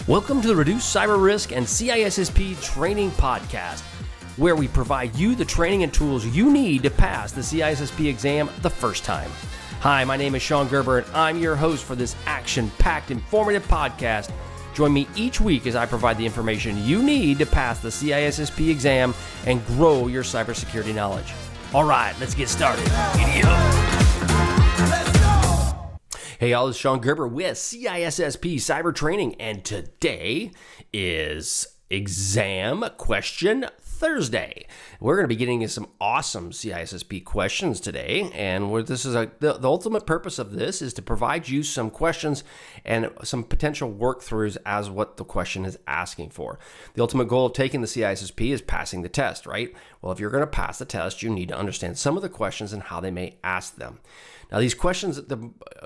Welcome to the Reduce Cyber Risk and CISSP Training Podcast, where we provide you the training and tools you need to pass the CISSP exam the first time. Hi, my name is Shon Gerber, and I'm your host for this action-packed, informative podcast. Join me each week as I provide the information you need to pass the CISSP exam and grow your cybersecurity knowledge. All right, let's get started. Giddy up. Hey y'all, this is Shon Gerber with CISSP Cyber Training, and today is Exam Question Thursday. We're going to be getting into some awesome CISSP questions today, and the ultimate purpose of this is to provide you some questions and some potential work-throughs as what the question is asking for. The ultimate goal of taking the CISSP is passing the test, right? Well, if you're going to pass the test, you need to understand some of the questions and how they may ask them. Now, these questions that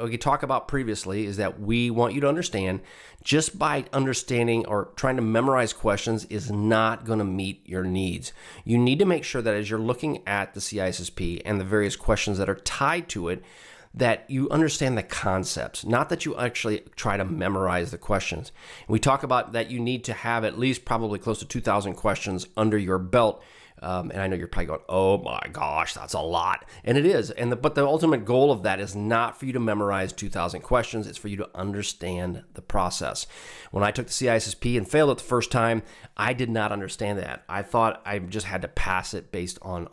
we talked about previously is that we want you to understand just by understanding or trying to memorize questions is not going to meet your needs. You need to make sure that as you're looking at the CISSP and the various questions that are tied to it, that you understand the concepts, not that you actually try to memorize the questions. And we talk about that you need to have at least probably close to 2,000 questions under your belt. And I know you're probably going, oh my gosh, that's a lot. And it is. But the ultimate goal of that is not for you to memorize 2,000 questions. It's for you to understand the process. When I took the CISSP and failed it the first time, I did not understand that. I thought I just had to pass it based on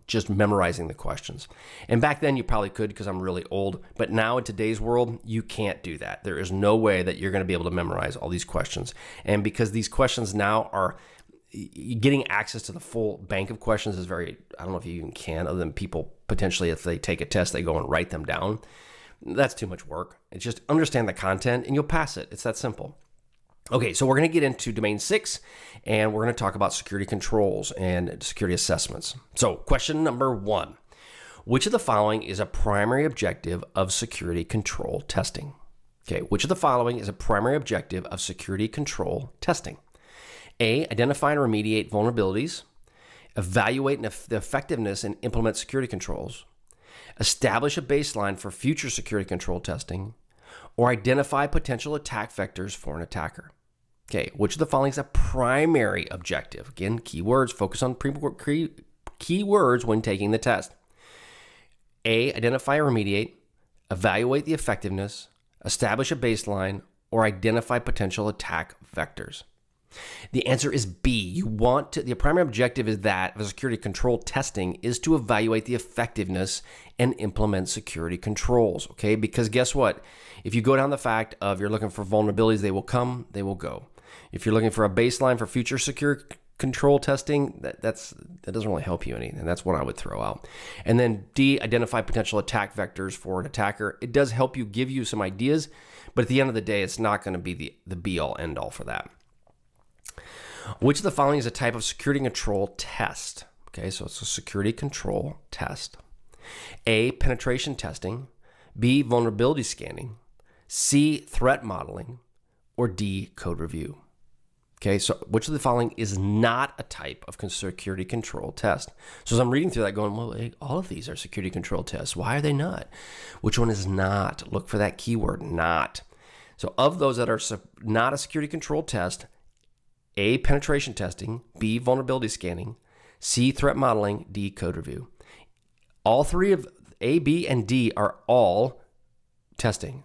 just memorizing the questions. And back then you probably could because I'm really old. But now in today's world, you can't do that. There is no way that you're going to be able to memorize all these questions. And because these questions now are getting access to the full bank of questions is I don't know if you even can, other than people potentially, if they take a test, they go and write them down. That's too much work. It's just understand the content and you'll pass it. It's that simple. Okay, so we're going to get into Domain 6, and we're going to talk about security controls and security assessments. So question number 1, which of the following is a primary objective of security control testing? Okay, which of the following is a primary objective of security control testing? A, identify and remediate vulnerabilities, evaluate the effectiveness and implement security controls, establish a baseline for future security control testing, or identify potential attack vectors for an attacker. Okay, which of the following is a primary objective? Again, keywords, focus on keywords when taking the test. A, identify or remediate, evaluate the effectiveness, establish a baseline, or identify potential attack vectors. The answer is B. The primary objective is that of security control testing is to evaluate the effectiveness and implement security controls, okay? Because guess what? If you go down the fact of you're looking for vulnerabilities, they will come, they will go. If you're looking for a baseline for future security control testing, that doesn't really help you any, and that's what I would throw out. And then D, identify potential attack vectors for an attacker. It does help you, give you some ideas, but at the end of the day, it's not going to be the be-all, end-all for that. Which of the following is a type of security control test? Okay, so it's a security control test. A, penetration testing. B, vulnerability scanning. C, threat modeling. Or D, code review. Okay, so which of the following is not a type of security control test? So as I'm reading through that going, well, all of these are security control tests. Why are they not? Which one is not? Look for that keyword, not. So of those that are not a security control test, A, penetration testing, B, vulnerability scanning, C, threat modeling, D, code review. All three of A, B, and D are all testing.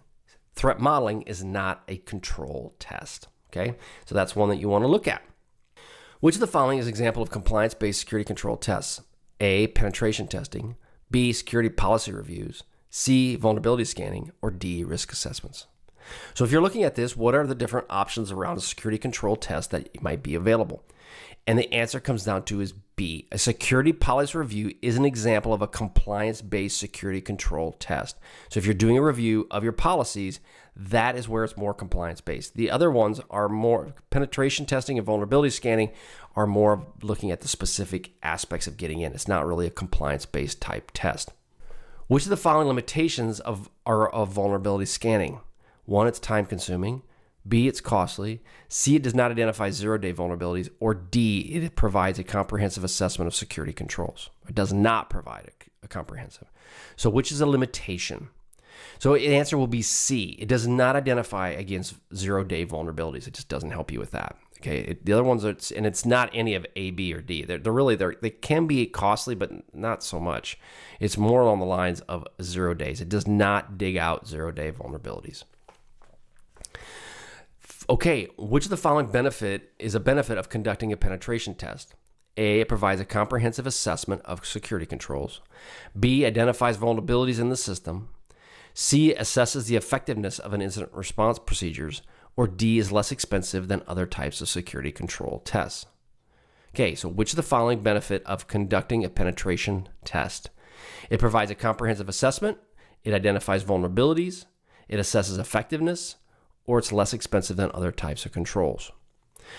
Threat modeling is not a control test, okay? So that's one that you want to look at. Which of the following is an example of compliance-based security control tests? A, penetration testing, B, security policy reviews, C, vulnerability scanning, or D, risk assessments. So if you're looking at this, what are the different options around a security control test that might be available? And the answer comes down to is B. A security policy review is an example of a compliance-based security control test. So if you're doing a review of your policies, that is where it's more compliance-based. The other ones are more penetration testing and vulnerability scanning are more looking at the specific aspects of getting in. It's not really a compliance-based type test. Which of the following limitations are of vulnerability scanning? 1, it's time consuming. B, it's costly. C, it does not identify zero-day vulnerabilities. Or D, it provides a comprehensive assessment of security controls. It does not provide a comprehensive. So which is a limitation? So the answer will be C. It does not identify against zero-day vulnerabilities. It just doesn't help you with that. Okay, the other ones, and it's not any of A, B, or D. They can be costly, but not so much. It's more along the lines of 0 days. It does not dig out zero-day vulnerabilities. Okay, which of the following benefit is a benefit of conducting a penetration test? A, it provides a comprehensive assessment of security controls. B, identifies vulnerabilities in the system. C, assesses the effectiveness of an incident response procedures. Or D, is less expensive than other types of security control tests. Okay, so which of the following benefit of conducting a penetration test? It provides a comprehensive assessment, it identifies vulnerabilities, it assesses effectiveness, or it's less expensive than other types of controls.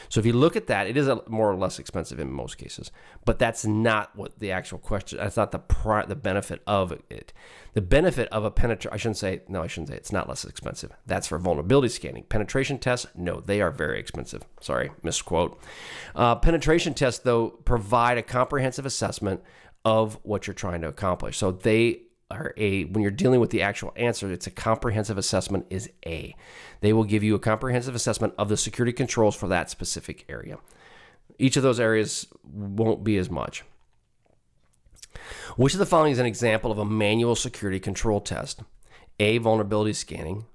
So if you look at that, it is more or less expensive in most cases, but that's not what the actual question. That's not the benefit of it. The benefit of a I shouldn't say it's not less expensive. That's for vulnerability scanning. Penetration tests, no, they are very expensive. Sorry, misquote. Penetration tests, though, provide a comprehensive assessment of what you're trying to accomplish. So they are when you're dealing with the actual answer, it's a comprehensive assessment is A. They will give you a comprehensive assessment of the security controls for that specific area. Each of those areas won't be as much. Which of the following is an example of a manual security control test? A, vulnerability scanning.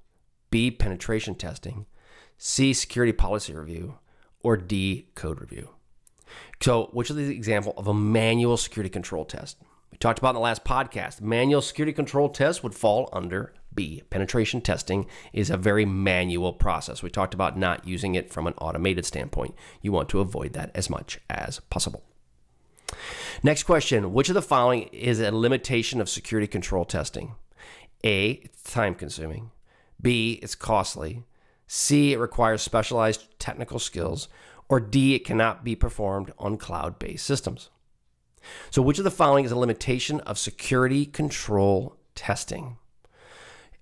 B, penetration testing. C, security policy review. Or D, code review. So which is the example of a manual security control test? We talked about in the last podcast, manual security control test would fall under B. Penetration testing is a very manual process. We talked about not using it from an automated standpoint. You want to avoid that as much as possible. Next question, which of the following is a limitation of security control testing? A, it's time consuming. B, it's costly. C, it requires specialized technical skills. Or D, it cannot be performed on cloud-based systems. So which of the following is a limitation of security control testing?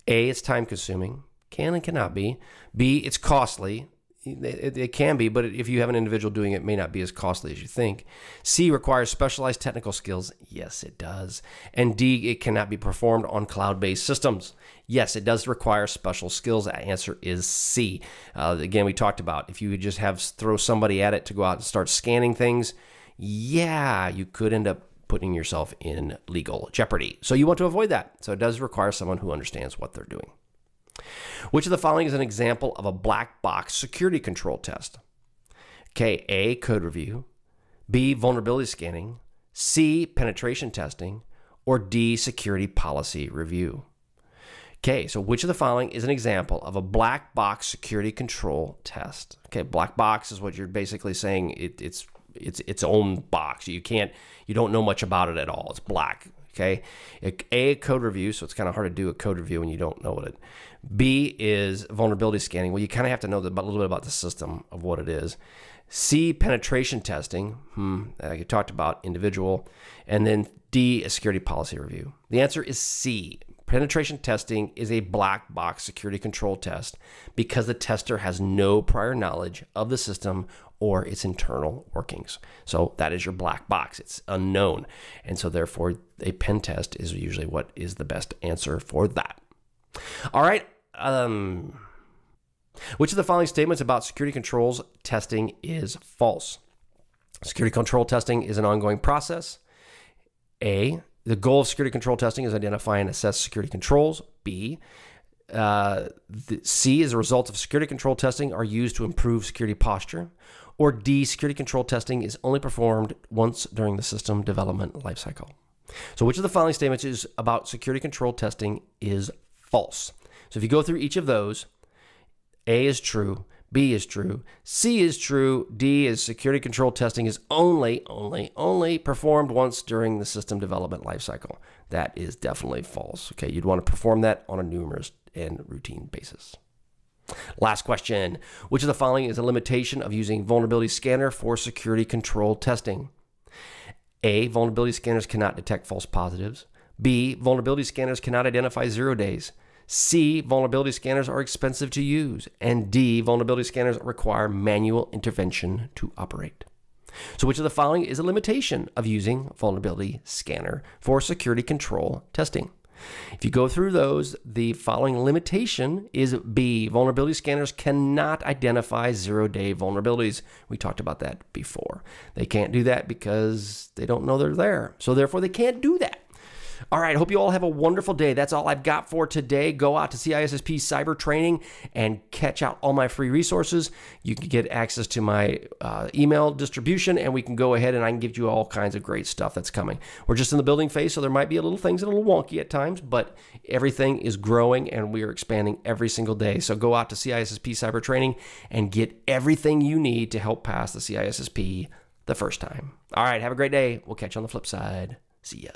A, it's time consuming. Can and cannot be. B, it's costly. It can be, but if you have an individual doing it, it may not be as costly as you think. C, requires specialized technical skills. Yes, it does. And D, it cannot be performed on cloud-based systems. Yes, it does require special skills. The answer is C. Again, we talked about if you would just throw somebody at it to go out and start scanning things, yeah, you could end up putting yourself in legal jeopardy. So you want to avoid that. So it does require someone who understands what they're doing. Which of the following is an example of a black box security control test? Okay, A, code review. B, vulnerability scanning. C, penetration testing. Or D, security policy review. Okay, so which of the following is an example of a black box security control test? Okay, black box is what you're basically saying it's its own box. You don't know much about it at all. It's black. Okay. A, code review. So it's kind of hard to do a code review when you don't know it. B is vulnerability scanning. Well, you kind of have to know a little bit about the system of what it is. C, penetration testing. Like I talked about, individual. And then D, a security policy review. The answer is C. Penetration testing is a black box security control test because the tester has no prior knowledge of the system or its internal workings. So that is your black box. It's unknown. And so therefore, a pen test is usually what is the best answer for that. All right. Which of the following statements about security controls testing is false? Security control testing is an ongoing process. A, the goal of security control testing is identify and assess security controls. B, C is a result of security control testing are used to improve security posture. Or D, security control testing is only performed once during the system development lifecycle. So which of the following statements is about security control testing is false? So if you go through each of those, A is true, B is true, C is true, D is security control testing is only performed once during the system development lifecycle. That is definitely false. Okay, you'd want to perform that on a numerous and routine basis. Last question. Which of the following is a limitation of using vulnerability scanner for security control testing? A, vulnerability scanners cannot detect false positives. B, vulnerability scanners cannot identify 0 days. C, vulnerability scanners are expensive to use. And D, vulnerability scanners require manual intervention to operate. So which of the following is a limitation of using vulnerability scanner for security control testing? If you go through those, the following limitation is B. Vulnerability scanners cannot identify zero-day vulnerabilities. We talked about that before. They can't do that because they don't know they're there. So therefore, they can't do that. All right, hope you all have a wonderful day. That's all I've got for today. Go out to CISSP Cyber Training and catch out all my free resources. You can get access to my email distribution, and we can go ahead and I can give you all kinds of great stuff that's coming. We're just in the building phase, so there might be a little things that are a little wonky at times, but everything is growing and we are expanding every single day. So go out to CISSP Cyber Training and get everything you need to help pass the CISSP the first time. All right, have a great day. We'll catch you on the flip side. See ya.